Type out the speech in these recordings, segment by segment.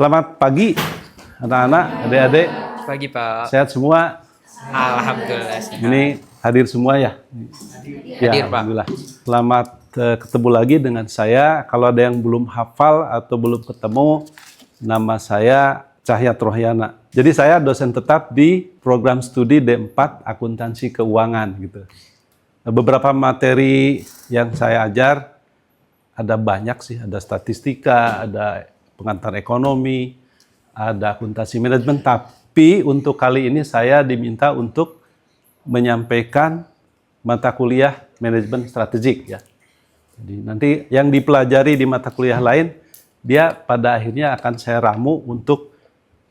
Selamat pagi, anak-anak, adik-adik. Pagi Pak. Sehat semua? Alhamdulillah sehat. Ini hadir semua ya? Hadir, Pak. Alhamdulillah. Selamat ketemu lagi dengan saya. Kalau ada yang belum hafal atau belum ketemu, nama saya Cahyat Rohyana. Jadi saya dosen tetap di program studi D4 Akuntansi Keuangan gitu. Beberapa materi yang saya ajar ada banyak sih, ada statistika, ada pengantar ekonomi, ada akuntansi manajemen. Tapi untuk kali ini saya diminta untuk menyampaikan mata kuliah manajemen strategik ya. Jadi nanti yang dipelajari di mata kuliah lain, dia pada akhirnya akan saya ramu untuk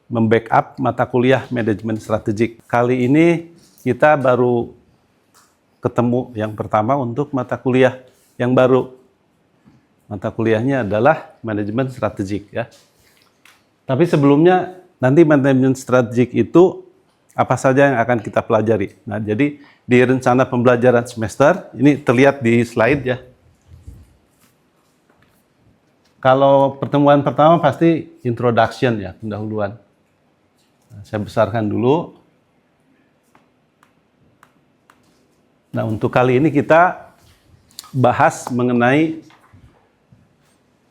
membackup mata kuliah manajemen strategik. Kali ini kita baru ketemu yang pertama untuk mata kuliah yang baru. Mata kuliahnya adalah manajemen strategik ya. Tapi sebelumnya nanti manajemen strategik itu apa saja yang akan kita pelajari. Nah, jadi di rencana pembelajaran semester ini terlihat di slide ya. Kalau pertemuan pertama pasti introduction ya, pendahuluan. Nah, saya besarkan dulu. Nah, untuk kali ini kita bahas mengenai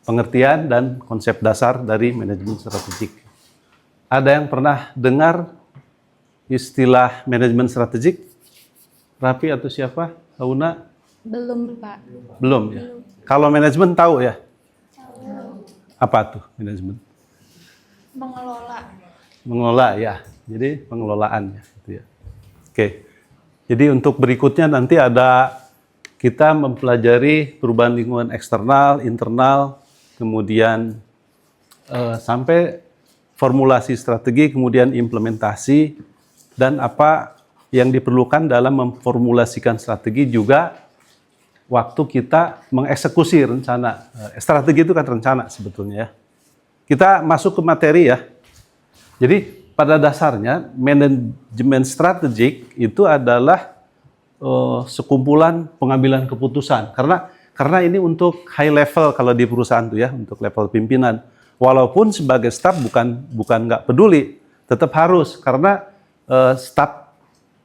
pengertian dan konsep dasar dari manajemen strategik. Ada yang pernah dengar istilah manajemen strategik? Rapi atau siapa? Hauna? Belum, Pak. Belum ya? Kalau manajemen tahu ya? Apa tuh manajemen? Mengelola. Mengelola ya. Jadi pengelolaan ya. Gitu ya. Oke. Jadi untuk berikutnya nanti ada kita mempelajari perubahan lingkungan eksternal, internal, kemudian sampai formulasi strategi, kemudian implementasi, dan apa yang diperlukan dalam memformulasikan strategi juga waktu kita mengeksekusi rencana. Strategi itu kan rencana sebetulnya ya. Kita masuk ke materi ya. Jadi pada dasarnya manajemen strategik itu adalah sekumpulan pengambilan keputusan. Karena ini untuk high level kalau di perusahaan tuh ya, untuk level pimpinan. Walaupun sebagai staf bukan nggak peduli, tetap harus karena staf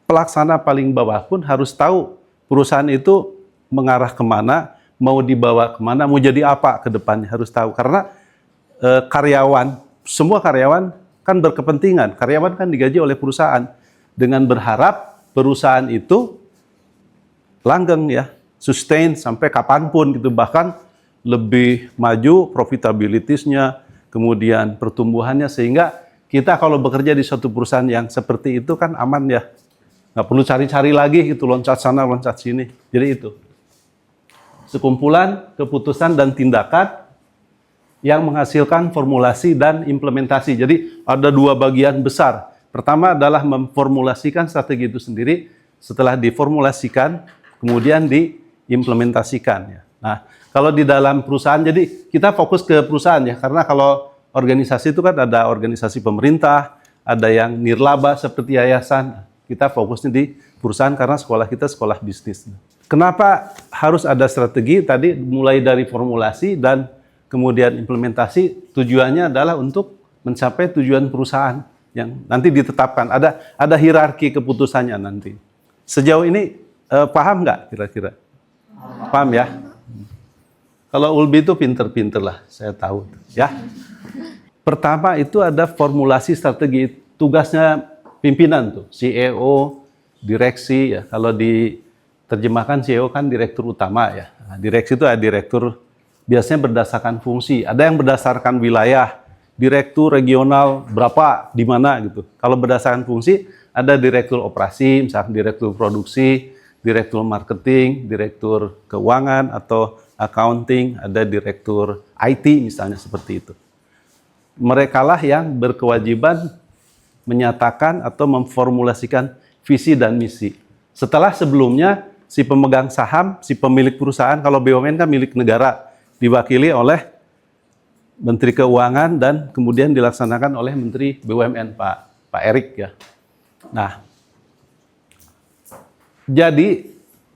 pelaksana paling bawah pun harus tahu perusahaan itu mengarah kemana, mau dibawa kemana, mau jadi apa ke depannya harus tahu. Karena karyawan, semua karyawan kan berkepentingan. Karyawan kan digaji oleh perusahaan dengan berharap perusahaan itu langgeng ya, sustain sampai kapanpun gitu, bahkan lebih maju profitabilitasnya, kemudian pertumbuhannya, sehingga kita kalau bekerja di suatu perusahaan yang seperti itu kan aman ya, nggak perlu cari-cari lagi gitu, loncat sana loncat sini. Jadi itu sekumpulan keputusan dan tindakan yang menghasilkan formulasi dan implementasi. Jadi ada dua bagian besar. Pertama adalah memformulasikan strategi itu sendiri, setelah diformulasikan kemudian diimplementasikan ya. Nah, kalau di dalam perusahaan, jadi kita fokus ke perusahaan ya, karena kalau organisasi itu kan ada organisasi pemerintah, ada yang nirlaba seperti yayasan. Kita fokusnya di perusahaan karena sekolah kita sekolah bisnis. Kenapa harus ada strategi? Tadi mulai dari formulasi dan kemudian implementasi, tujuannya adalah untuk mencapai tujuan perusahaan yang nanti ditetapkan. Ada hierarki keputusannya nanti. Sejauh ini paham nggak kira-kira? Paham ya? Kalau Ulbi itu pinter-pinter lah, saya tahu. Ya. Pertama itu ada formulasi strategi. Tugasnya pimpinan tuh, CEO, direksi ya. Kalau diterjemahkan CEO kan direktur utama ya. Nah, direksi itu ada direktur biasanya berdasarkan fungsi. Ada yang berdasarkan wilayah, direktur regional berapa, di mana gitu. Kalau berdasarkan fungsi, ada direktur operasi, misalnya direktur produksi, direktur marketing, direktur keuangan atau accounting, ada direktur IT misalnya seperti itu. Mereka lah yang berkewajiban menyatakan atau memformulasikan visi dan misi. Setelah sebelumnya si pemegang saham, si pemilik perusahaan, kalau BUMN kan milik negara, diwakili oleh Menteri Keuangan dan kemudian dilaksanakan oleh Menteri BUMN Pak Erik ya. Nah, jadi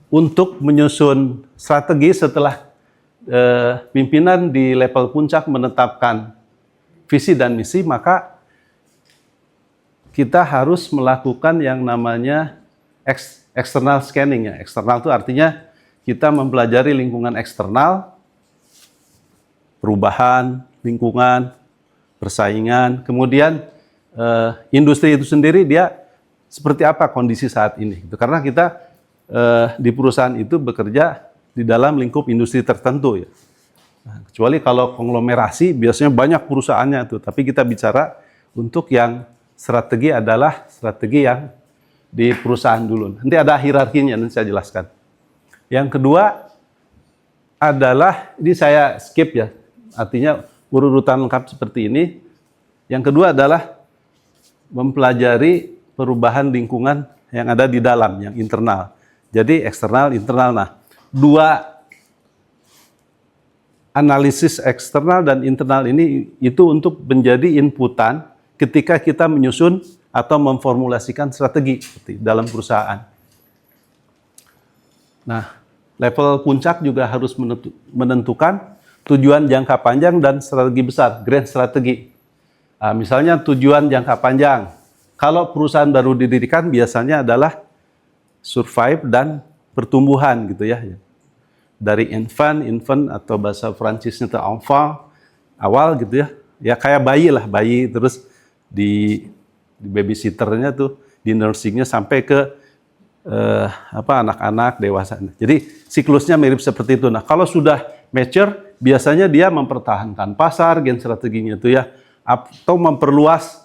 untuk menyusun strategi setelah pimpinan di level puncak menetapkan visi dan misi, maka kita harus melakukan yang namanya external scanning ya. Eksternal itu artinya kita mempelajari lingkungan eksternal, perubahan lingkungan, persaingan, kemudian industri itu sendiri dia seperti apa kondisi saat ini. Karena kita di perusahaan itu bekerja di dalam lingkup industri tertentu ya. Nah, kecuali kalau konglomerasi biasanya banyak perusahaannya tuh, tapi kita bicara untuk yang strategi adalah strategi yang di perusahaan dulu. Nanti ada hierarkinya, nanti saya jelaskan. Yang kedua adalah, ini saya skip ya, artinya urutan lengkap seperti ini. Yang kedua adalah mempelajari perubahan lingkungan yang ada di dalam, yang internal. Jadi eksternal, internal. Nah, dua analisis eksternal dan internal ini itu untuk menjadi inputan ketika kita menyusun atau memformulasikan strategi dalam perusahaan. Nah, level puncak juga harus menentukan tujuan jangka panjang dan strategi besar, grand strategi. Nah, misalnya tujuan jangka panjang, kalau perusahaan baru didirikan biasanya adalah survive dan pertumbuhan gitu ya. Dari infant atau bahasa Prancisnya itu enfant, awal gitu ya. Ya kayak bayi lah, bayi terus di babysitternya tuh, di nursingnya sampai ke anak-anak dewasa. Jadi siklusnya mirip seperti itu. Nah, kalau sudah mature, biasanya dia mempertahankan pasar, gen strateginya itu ya, atau memperluas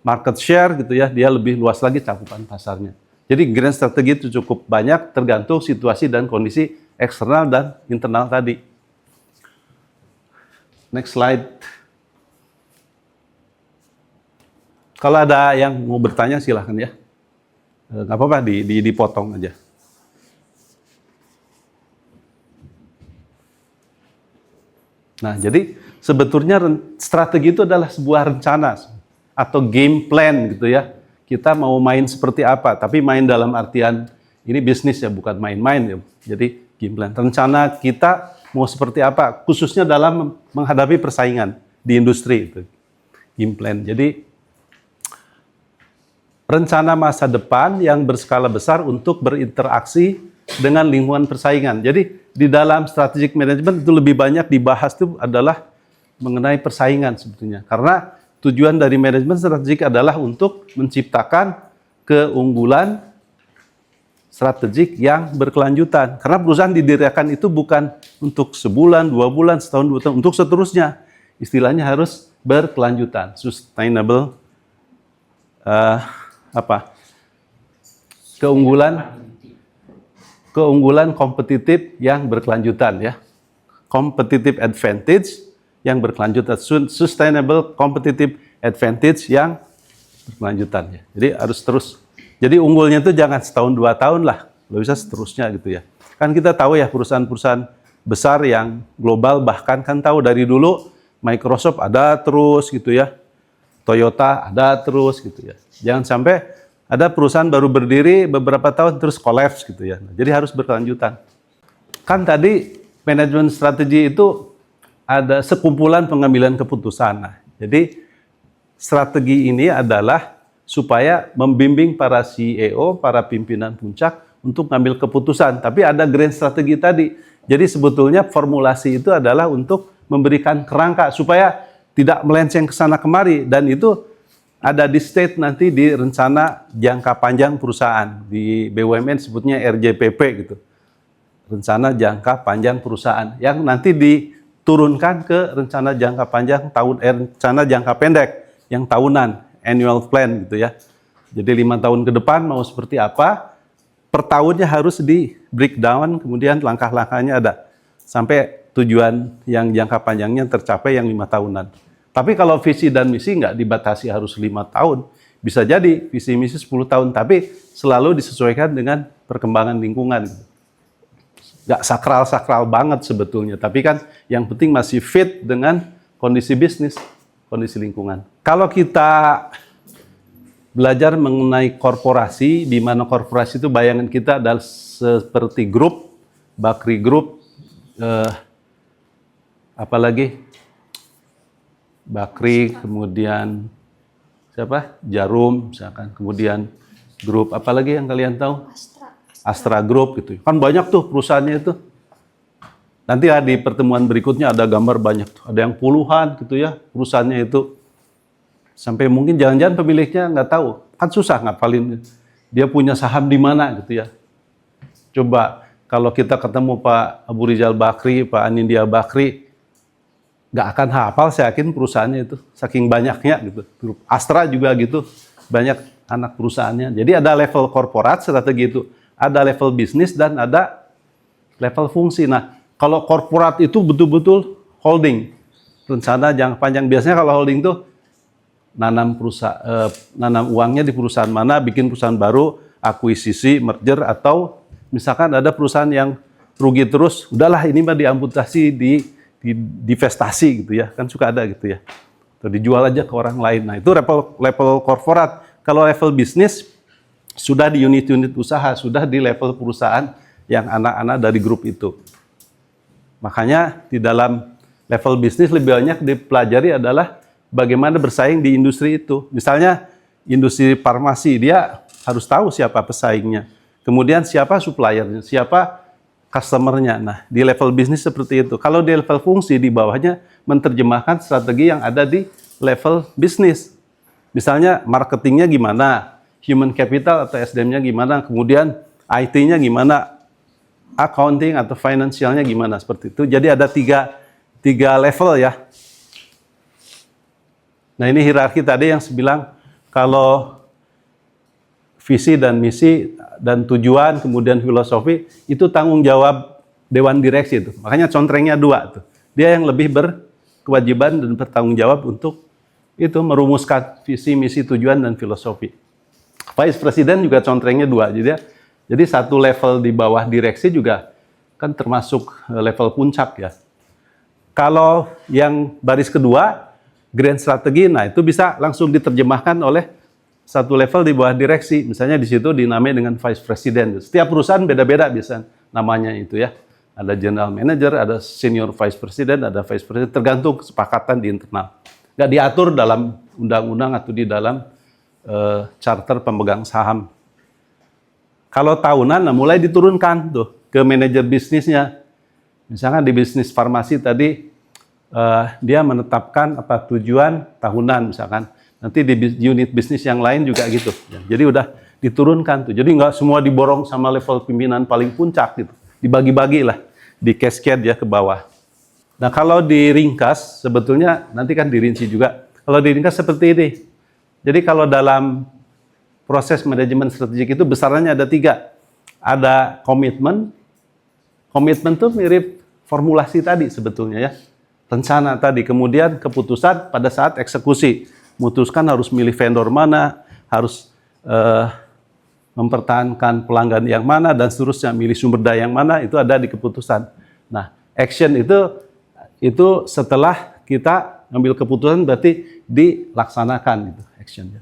market share gitu ya, dia lebih luas lagi cakupan pasarnya. Jadi grand strategi itu cukup banyak tergantung situasi dan kondisi eksternal dan internal tadi. Next slide. Kalau ada yang mau bertanya silahkan ya. Nggak apa-apa, dipotong aja. Nah, jadi sebetulnya strategi itu adalah sebuah rencana atau game plan gitu ya. Kita mau main seperti apa, tapi main dalam artian ini bisnis ya, bukan main-main ya. Jadi game plan, rencana kita mau seperti apa, khususnya dalam menghadapi persaingan di industri itu. Game plan. Jadi rencana masa depan yang berskala besar untuk berinteraksi dengan lingkungan persaingan. Jadi di dalam strategic management itu lebih banyak dibahas itu adalah mengenai persaingan sebetulnya. Karena tujuan dari manajemen strategik adalah untuk menciptakan keunggulan strategik yang berkelanjutan. Karena perusahaan didirikan itu bukan untuk sebulan, 2 bulan, setahun, 2 tahun, untuk seterusnya. Istilahnya harus berkelanjutan, sustainable keunggulan kompetitif yang berkelanjutan ya. Competitive advantage yang berkelanjutan, sustainable competitive advantage yang berkelanjutan ya. Jadi harus terus. Jadi unggulnya itu jangan setahun 2 tahun lah, kalau bisa seterusnya gitu ya. Kan kita tahu ya perusahaan-perusahaan besar yang global, bahkan kan tahu dari dulu Microsoft ada terus gitu ya. Toyota ada terus gitu ya. Jangan sampai ada perusahaan baru berdiri beberapa tahun terus collapse gitu ya. Jadi harus berkelanjutan. Kan tadi manajemen strategi itu ada sekumpulan pengambilan keputusan. Nah, jadi strategi ini adalah supaya membimbing para CEO, para pimpinan puncak untuk mengambil keputusan. Tapi ada grand strategi tadi. Jadi sebetulnya formulasi itu adalah untuk memberikan kerangka supaya tidak melenceng ke sana kemari, dan itu ada di state nanti di rencana jangka panjang perusahaan. Di BUMN sebutnya RJPP gitu. Rencana jangka panjang perusahaan yang nanti diturunkan ke rencana jangka panjang rencana jangka pendek yang tahunan, annual plan gitu ya. Jadi 5 tahun ke depan mau seperti apa? Per tahunnya harus di breakdown, kemudian langkah-langkahnya ada sampai tujuan yang jangka panjangnya tercapai yang 5 tahunan. Tapi kalau visi dan misi nggak dibatasi harus 5 tahun. Bisa jadi visi misi 10 tahun, tapi selalu disesuaikan dengan perkembangan lingkungan. Nggak sakral-sakral banget sebetulnya, tapi kan yang penting masih fit dengan kondisi bisnis, kondisi lingkungan. Kalau kita belajar mengenai korporasi, di mana korporasi itu bayangan kita adalah seperti grup, Bakri Group, apalagi Bakri, kemudian siapa? Jarum, misalkan. Kemudian grup apa lagi yang kalian tahu? Astra Group gitu. Kan banyak tuh perusahaannya itu. Nanti di pertemuan berikutnya ada gambar banyak tuh. Ada yang puluhan gitu ya perusahaannya itu. Sampai mungkin jangan-jangan pemiliknya nggak tahu. Kan susah ngapalin. Dia punya saham di mana gitu ya. Coba kalau kita ketemu Pak Abu Rizal Bakri, Pak Anindya Bakri, nggak akan hafal saya yakin perusahaannya itu. Saking banyaknya gitu. Astra juga gitu. Banyak anak perusahaannya. Jadi ada level korporat strategi itu. Ada level bisnis dan ada level fungsi. Nah, kalau korporat itu betul-betul holding, rencana jangka panjang. Biasanya kalau holding itu nanam uangnya di perusahaan mana, bikin perusahaan baru, akuisisi, merger, atau misalkan ada perusahaan yang rugi terus, udahlah ini mah diamputasi, divestasi gitu ya, kan suka ada gitu ya. Atau dijual aja ke orang lain. Nah itu level korporat. Kalau level bisnis, sudah di unit-unit usaha, sudah di level perusahaan yang anak-anak dari grup itu. Makanya di dalam level bisnis lebih banyak dipelajari adalah bagaimana bersaing di industri itu. Misalnya industri farmasi, dia harus tahu siapa pesaingnya. Kemudian siapa suppliernya, siapa customernya. Nah, di level bisnis seperti itu. Kalau di level fungsi, di bawahnya menerjemahkan strategi yang ada di level bisnis. Misalnya marketingnya gimana, human capital atau SDM-nya gimana, kemudian IT-nya gimana, accounting atau financialnya gimana, seperti itu. Jadi ada tiga level ya. Nah ini hierarki tadi yang saya bilang, kalau visi dan misi dan tujuan, kemudian filosofi, itu tanggung jawab Dewan Direksi itu. Makanya contrengnya 2 tuh. Dia yang lebih berkewajiban dan bertanggung jawab untuk itu merumuskan visi, misi, tujuan, dan filosofi. Vice President juga contrengnya 2. Jadi satu level di bawah direksi juga kan termasuk level puncak ya. Kalau yang baris kedua, grand strategi, nah itu bisa langsung diterjemahkan oleh satu level di bawah direksi. Misalnya di situ dinamai dengan Vice President. Setiap perusahaan beda-beda biasanya namanya itu ya. Ada General Manager, ada Senior Vice President, ada Vice President, tergantung kesepakatan di internal. Nggak diatur dalam undang-undang atau di dalam charter pemegang saham. Kalau tahunan, nah mulai diturunkan tuh ke manajer bisnisnya. Misalkan di bisnis farmasi tadi, dia menetapkan apa tujuan tahunan misalkan. Nanti di unit bisnis yang lain juga gitu. Jadi udah diturunkan tuh. Jadi nggak semua diborong sama level pimpinan paling puncak gitu. Dibagi-bagi lah, di cascade ya ke bawah. Nah kalau diringkas, sebetulnya nanti kan dirinci juga. Kalau diringkas seperti ini. Jadi kalau dalam proses manajemen strategik itu besarannya ada 3. Ada komitmen. Komitmen itu mirip formulasi tadi sebetulnya ya. Rencana tadi. Kemudian keputusan pada saat eksekusi. Memutuskan harus milih vendor mana, harus mempertahankan pelanggan yang mana, dan seterusnya milih sumber daya yang mana, itu ada di keputusan. Nah, action itu setelah kita ngambil keputusan berarti dilaksanakan gitu actionnya.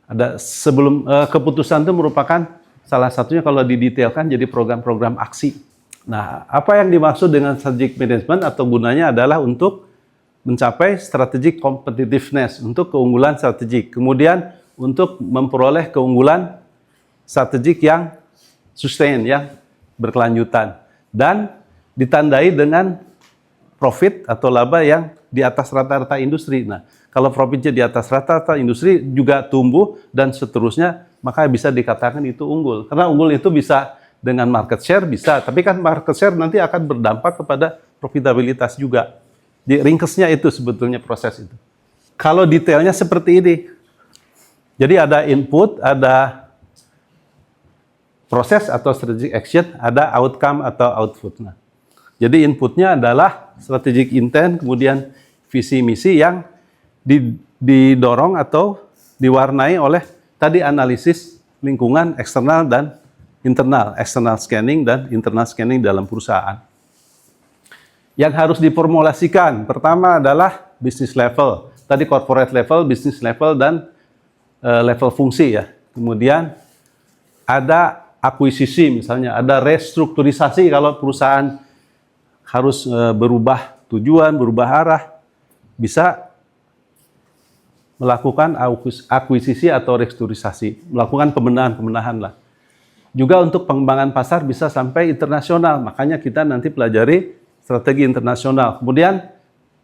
Ada sebelum keputusan itu merupakan salah satunya kalau didetailkan jadi program-program aksi. Nah, apa yang dimaksud dengan strategic management atau gunanya adalah untuk mencapai strategic competitiveness, untuk keunggulan strategik. Kemudian untuk memperoleh keunggulan strategik yang sustain, yang berkelanjutan. Dan ditandai dengan profit atau laba yang di atas rata-rata industri. Nah, kalau profitnya di atas rata-rata industri juga tumbuh dan seterusnya, maka bisa dikatakan itu unggul. Karena unggul itu bisa dengan market share, bisa. Tapi kan market share nanti akan berdampak kepada profitabilitas juga. Di ringkesnya itu sebetulnya proses itu. Kalau detailnya seperti ini. Jadi ada input, ada proses atau strategic action, ada outcome atau output. Nah, jadi inputnya adalah strategic intent, kemudian visi misi yang didorong atau diwarnai oleh tadi analisis lingkungan eksternal dan internal, external scanning dan internal scanning dalam perusahaan. Yang harus diformulasikan pertama adalah business level, tadi corporate level, business level, dan level fungsi ya. Kemudian ada akuisisi misalnya, ada restrukturisasi kalau perusahaan harus berubah tujuan, berubah arah. bisa melakukan akuisisi atau restrukturisasi, melakukan pembenahan lah. Juga untuk pengembangan pasar bisa sampai internasional, makanya kita nanti pelajari strategi internasional. Kemudian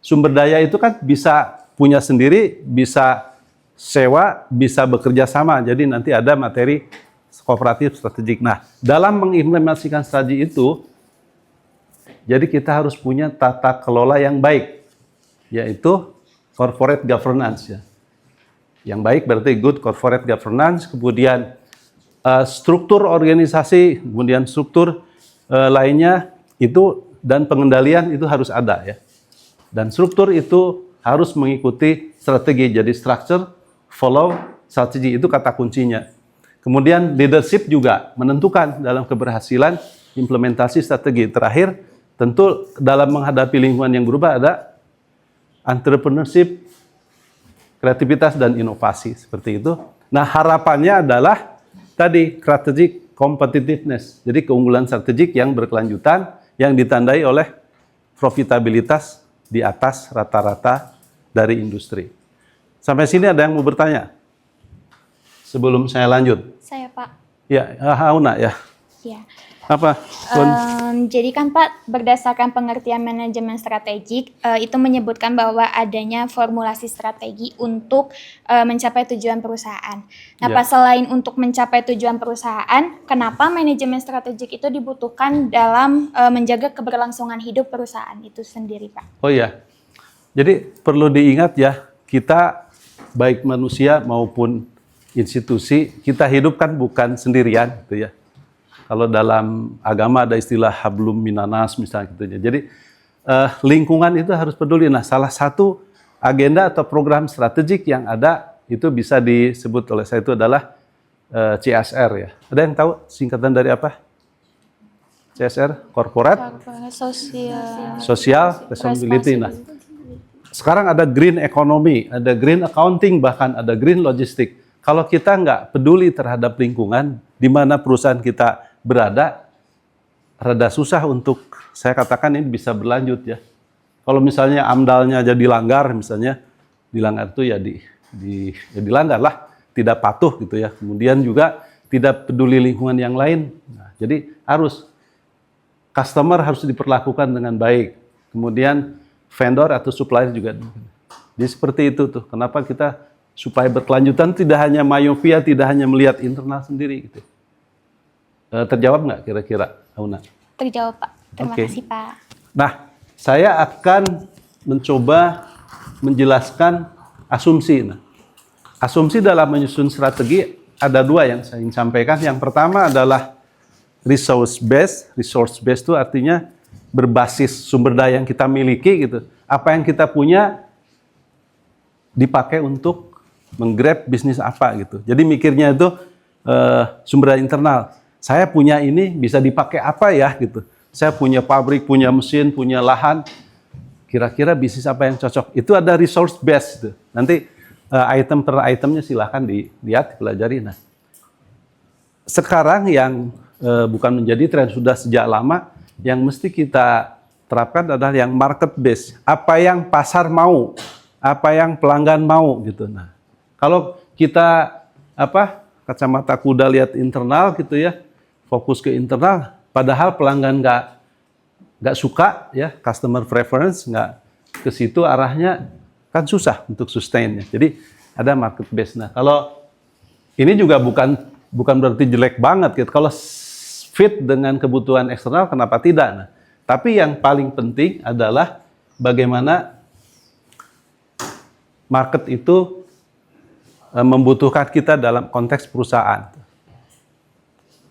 sumber daya itu kan bisa punya sendiri, bisa sewa, bisa bekerja sama, jadi nanti ada materi kooperatif strategik. Nah, dalam mengimplementasikan strategi itu, jadi kita harus punya tata kelola yang baik, yaitu corporate governance. Ya. Yang baik berarti good corporate governance, kemudian struktur organisasi, kemudian struktur lainnya itu dan pengendalian itu harus ada ya. Dan struktur itu harus mengikuti strategi. Jadi structure, follow, strategi itu kata kuncinya. Kemudian leadership juga menentukan dalam keberhasilan implementasi strategi. Terakhir, tentu dalam menghadapi lingkungan yang berubah ada entrepreneurship, kreativitas dan inovasi seperti itu. Nah, harapannya adalah tadi strategic competitiveness. Jadi keunggulan strategik yang berkelanjutan yang ditandai oleh profitabilitas di atas rata-rata dari industri. Sampai sini ada yang mau bertanya? Sebelum saya lanjut. Saya, Pak. Ya, Hauna ya. Ya. Apa? Jadi kan Pak, berdasarkan pengertian manajemen strategik, itu menyebutkan bahwa adanya formulasi strategi untuk mencapai tujuan perusahaan. Nah, Ya. Pak, selain untuk mencapai tujuan perusahaan, kenapa manajemen strategik itu dibutuhkan dalam menjaga keberlangsungan hidup perusahaan itu sendiri, Pak? Oh iya. Jadi perlu diingat ya, kita baik manusia maupun institusi, kita hidup kan bukan sendirian gitu ya. Kalau dalam agama ada istilah hablum minanas misalnya gitu ya. Jadi lingkungan itu harus peduli. Nah, salah satu agenda atau program strategik yang ada itu bisa disebut oleh saya itu adalah CSR ya. Ada yang tahu singkatan dari apa? CSR, Corporate Social Responsibility. Nah, sekarang ada green economy, ada green accounting, bahkan ada green logistik. Kalau kita nggak peduli terhadap lingkungan, di mana perusahaan kita berada, rada susah untuk, saya katakan ini bisa berlanjut ya. Kalau misalnya AMDAL-nya jadi dilanggar, misalnya, dilanggar itu ya dilanggar lah, tidak patuh gitu ya. Kemudian juga tidak peduli lingkungan yang lain. Nah, jadi customer harus diperlakukan dengan baik. Kemudian vendor atau supplier juga. Jadi seperti itu tuh. Kenapa kita supaya berkelanjutan tidak hanya myopia, tidak hanya melihat internal sendiri gitu. Terjawab nggak kira-kira, Auna? Terjawab, Pak. Terima Oke. kasih, Pak. Nah, saya akan mencoba menjelaskan asumsi. Nah, asumsi dalam menyusun strategi ada dua yang saya ingin sampaikan. Yang pertama adalah resource based. Resource based itu artinya berbasis sumber daya yang kita miliki gitu. Apa yang kita punya dipakai untuk menggrab bisnis apa gitu. Jadi mikirnya itu sumber daya internal. Saya punya ini bisa dipakai apa ya gitu. Saya punya pabrik, punya mesin, punya lahan. Kira-kira bisnis apa yang cocok? Itu ada resource based. Gitu. Nanti item per itemnya silahkan dilihat, dipelajari. Nah, sekarang yang bukan menjadi tren sudah sejak lama, yang mesti kita terapkan adalah yang market based. Apa yang pasar mau, apa yang pelanggan mau gitu. Nah, kalau kita kacamata kuda lihat internal gitu ya, fokus ke internal, padahal pelanggan nggak suka ya, customer preference nggak ke situ arahnya, kan susah untuk sustain ya. Jadi ada market base. Nah, kalau ini juga bukan berarti jelek banget gitu. Kalau fit dengan kebutuhan eksternal, kenapa tidak? Nah, tapi yang paling penting adalah bagaimana market itu membutuhkan kita dalam konteks perusahaan.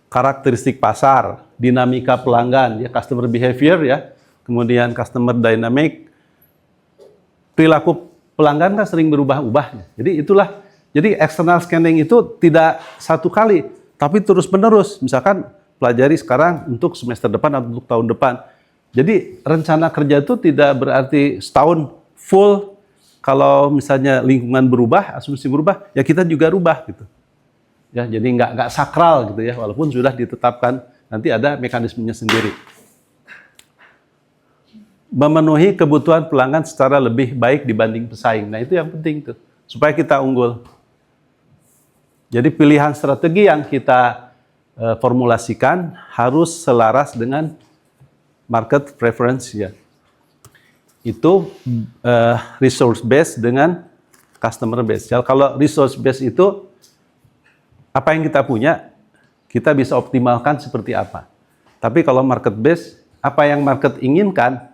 Karakteristik pasar, dinamika pelanggan, ya customer behavior ya, kemudian customer dynamic, perilaku pelanggan kan sering berubah-ubah. Jadi external scanning itu tidak satu kali, tapi terus-menerus. Misalkan pelajari sekarang untuk semester depan atau untuk tahun depan. Jadi rencana kerja itu tidak berarti setahun full. Kalau misalnya lingkungan berubah, asumsi berubah, ya kita juga rubah gitu. Ya, jadi nggak sakral gitu ya, walaupun sudah ditetapkan, nanti ada mekanismenya sendiri. memenuhi kebutuhan pelanggan secara lebih baik dibanding pesaing. Nah, itu yang penting tuh, supaya kita unggul. Jadi pilihan strategi yang kita formulasikan harus selaras dengan market preference ya. Itu resource base dengan customer base. Kalau resource base itu apa yang kita punya, kita bisa optimalkan seperti apa. Tapi kalau market base, apa yang market inginkan,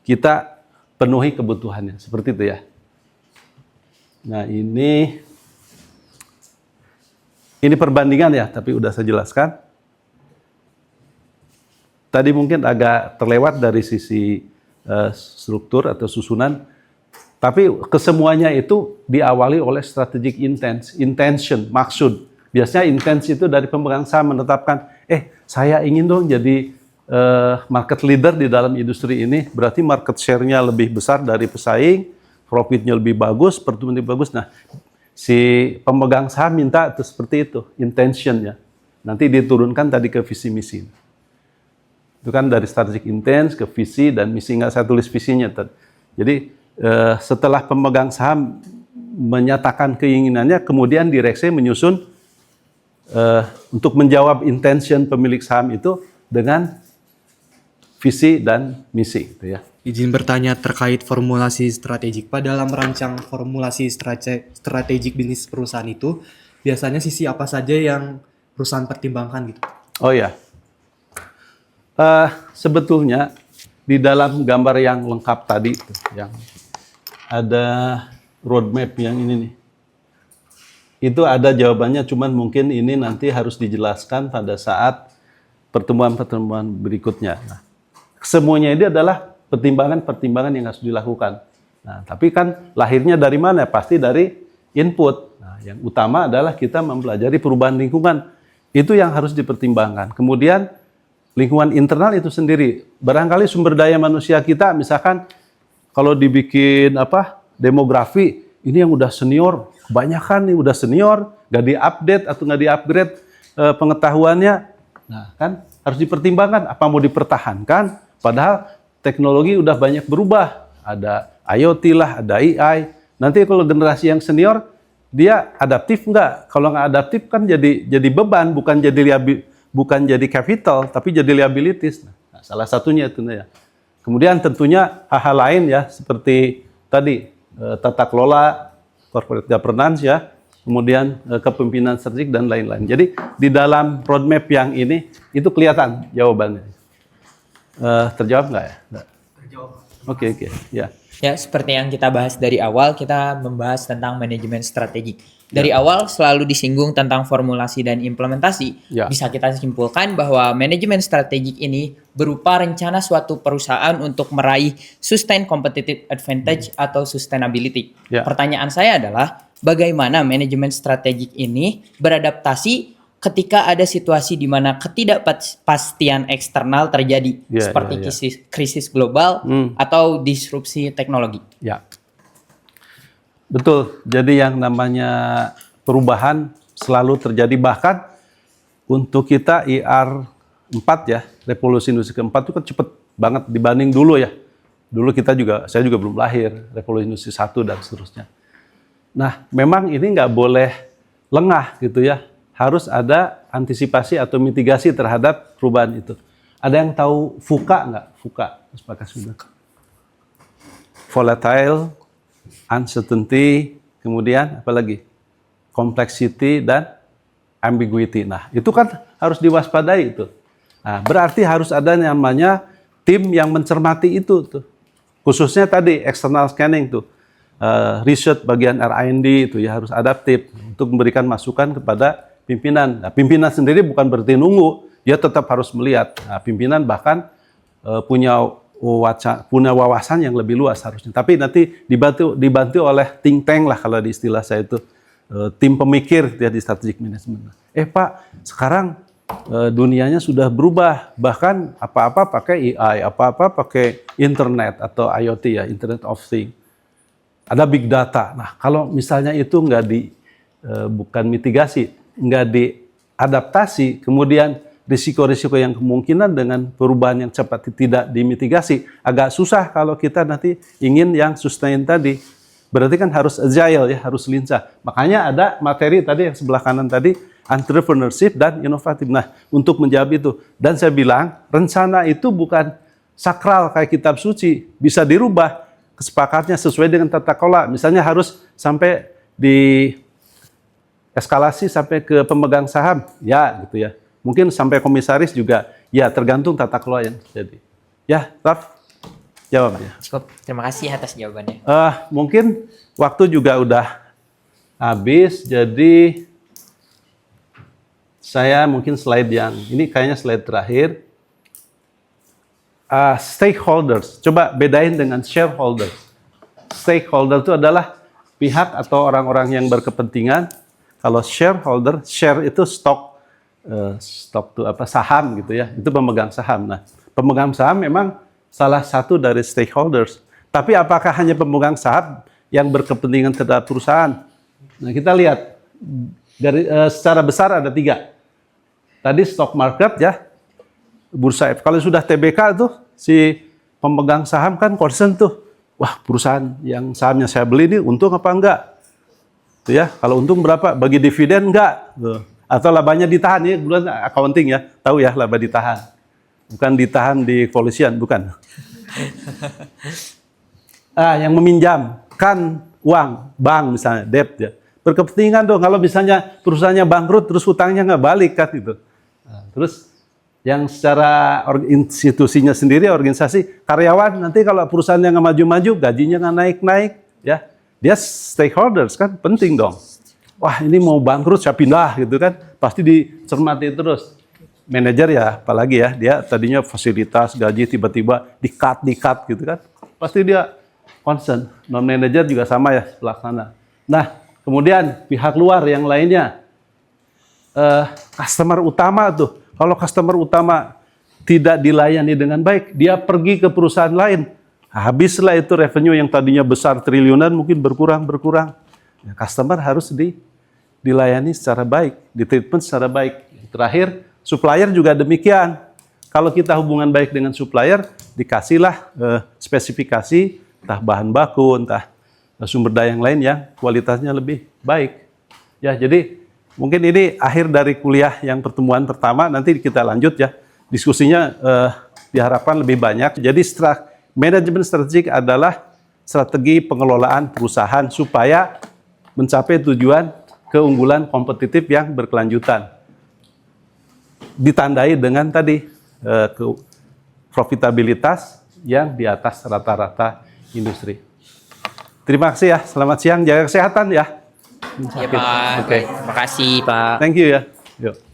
kita penuhi kebutuhannya. Seperti itu ya. Nah, ini perbandingan ya, tapi udah saya jelaskan. Tadi mungkin agak terlewat dari sisi struktur atau susunan, tapi kesemuanya itu diawali oleh strategic intention, maksud. Biasanya intensi itu dari pemegang saham menetapkan, saya ingin dong jadi market leader di dalam industri ini, berarti market share-nya lebih besar dari pesaing, profitnya lebih bagus, pertumbuhan lebih bagus. Nah, si pemegang saham minta itu seperti itu, intention-nya. Nanti diturunkan tadi ke visi misi. Itu kan dari strategic intent ke visi dan misi, nggak saya tulis visinya. Jadi setelah pemegang saham menyatakan keinginannya, kemudian direksi menyusun untuk menjawab intention pemilik saham itu dengan visi dan misi, gitu ya. Izin bertanya terkait formulasi strategik. Pak, dalam merancang formulasi strategik bisnis perusahaan itu, biasanya sisi apa saja yang perusahaan pertimbangkan gitu? Oh ya, sebetulnya di dalam gambar yang lengkap tadi, yang ada roadmap yang ini nih, itu ada jawabannya, cuman mungkin ini nanti harus dijelaskan pada saat pertemuan-pertemuan berikutnya. Nah, semuanya ini adalah pertimbangan-pertimbangan yang harus dilakukan. Nah, tapi kan lahirnya dari mana? Pasti dari input. Nah, yang utama adalah kita mempelajari perubahan lingkungan. Itu yang harus dipertimbangkan. Kemudian lingkungan internal itu sendiri. Barangkali sumber daya manusia kita, misalkan kalau dibikin demografi, ini yang udah senior, kebanyakan nih udah senior, nggak di-update atau nggak di-upgrade pengetahuannya. Nah, kan harus dipertimbangkan apa mau dipertahankan, padahal teknologi udah banyak berubah. Ada IoT lah, ada AI. Nanti kalau generasi yang senior, dia adaptif nggak? Kalau nggak adaptif kan jadi beban, bukan jadi capital, tapi jadi liabilities. Nah, salah satunya itu ya. Kemudian tentunya hal-hal lain ya, seperti tadi tata kelola, corporate governance ya, kemudian kepemimpinan strategik dan lain-lain. Jadi di dalam roadmap yang ini itu kelihatan jawabannya. Terjawab nggak ya? Terjawab. Oke, ya. Ya, seperti yang kita bahas dari awal, kita membahas tentang manajemen strategik. Dari awal selalu disinggung tentang formulasi dan implementasi. Ya. Bisa kita simpulkan bahwa manajemen strategik ini berupa rencana suatu perusahaan untuk meraih sustain competitive advantage atau sustainability. Ya. Pertanyaan saya adalah, bagaimana manajemen strategik ini beradaptasi ketika ada situasi di mana ketidakpastian eksternal terjadi, seperti krisis global atau disrupsi teknologi. Ya. Betul. Jadi yang namanya perubahan selalu terjadi, bahkan untuk kita IR 4 ya, revolusi industri keempat itu kan cepet banget dibanding dulu ya. Dulu saya juga belum lahir, revolusi industri 1 dan seterusnya. Nah, memang ini nggak boleh lengah gitu ya. Harus ada antisipasi atau mitigasi terhadap perubahan itu. Ada yang tahu VUCA nggak? VUCA, volatile, uncertainty, kemudian apa lagi? Complexity dan ambiguity. Nah, itu kan harus diwaspadai itu. Nah, berarti harus ada yang namanya tim yang mencermati itu tuh. Khususnya tadi external scanning tuh. Research bagian R&D itu ya harus adaptif untuk memberikan masukan kepada pimpinan. Nah, pimpinan sendiri bukan berarti nunggu, dia tetap harus melihat. Nah, pimpinan bahkan punya wawasan yang lebih luas harusnya. Tapi nanti dibantu oleh think tank lah kalau di istilah saya itu, tim pemikir ya di strategic management. Pak, sekarang dunianya sudah berubah, bahkan apa-apa pakai AI, apa-apa pakai internet atau IoT ya, Internet of Things. Ada big data. Nah, kalau misalnya itu bukan mitigasi, nggak diadaptasi, kemudian risiko-risiko yang kemungkinan dengan perubahan yang cepat tidak dimitigasi. Agak susah kalau kita nanti ingin yang sustain tadi. Berarti kan harus agile ya, harus lincah. Makanya ada materi tadi yang sebelah kanan tadi, entrepreneurship dan inovatif. Nah, untuk menjawab itu. Dan saya bilang, rencana itu bukan sakral kayak kitab suci. Bisa dirubah kesepakatnya sesuai dengan tata kelola. Misalnya harus sampai di eskalasi sampai ke pemegang saham. Ya, gitu ya. Mungkin sampai komisaris juga, ya tergantung tata kelola yang terjadi. Ya, Raf, jawabannya. Cukup. Terima kasih atas jawabannya. Mungkin waktu juga udah habis, jadi saya mungkin slide yang, ini kayaknya slide terakhir. Stakeholders, coba bedain dengan shareholders. Stakeholder itu adalah pihak atau orang-orang yang berkepentingan. Kalau shareholder, share itu stok itu apa, saham gitu ya, itu pemegang saham. Nah, pemegang saham memang salah satu dari stakeholders. Tapi apakah hanya pemegang saham yang berkepentingan terhadap perusahaan? Nah, kita lihat dari secara besar ada 3. Tadi stock market ya, bursa efek. Kalau sudah TBK tuh si pemegang saham kan concern tuh, wah perusahaan yang sahamnya saya beli ini untung apa enggak? Tuh ya, kalau untung berapa? Bagi dividen enggak? Tuh. Atau labanya ditahan ya, bulan accounting ya, tahu ya laba ditahan, bukan ditahan di kepolisian, bukan. Yang meminjamkan uang, bank misalnya, debt ya, berkepentingan dong kalau misalnya perusahaannya bangkrut terus hutangnya nggak balik kan itu. Terus yang secara institusinya sendiri, organisasi, karyawan nanti kalau perusahaannya nggak maju-maju, gajinya nggak naik-naik, ya, dia stakeholders kan penting dong. Wah ini mau bangkrut saya pindah gitu kan, pasti dicermati terus. Manajer ya apalagi ya, dia tadinya fasilitas gaji tiba-tiba di-cut gitu kan, pasti dia concern. Non-manajer juga sama ya pelaksana. Nah kemudian pihak luar yang lainnya, customer utama tuh, kalau customer utama tidak dilayani dengan baik, dia pergi ke perusahaan lain, habislah itu revenue yang tadinya besar triliunan mungkin berkurang. Ya, customer harus dilayani secara baik, ditreatment secara baik. Terakhir, supplier juga demikian. Kalau kita hubungan baik dengan supplier, dikasihlah spesifikasi, entah bahan baku, entah sumber daya yang lain yang kualitasnya lebih baik. Ya, jadi mungkin ini akhir dari kuliah yang pertemuan pertama. Nanti kita lanjut ya. Diskusinya diharapkan lebih banyak. Jadi manajemen strategik adalah strategi pengelolaan perusahaan supaya mencapai tujuan keunggulan kompetitif yang berkelanjutan. Ditandai dengan tadi profitabilitas yang di atas rata-rata industri. Terima kasih ya. Selamat siang. Jaga kesehatan ya. Iya Pak. Oke. Terima kasih Pak. Thank you ya. Yuk.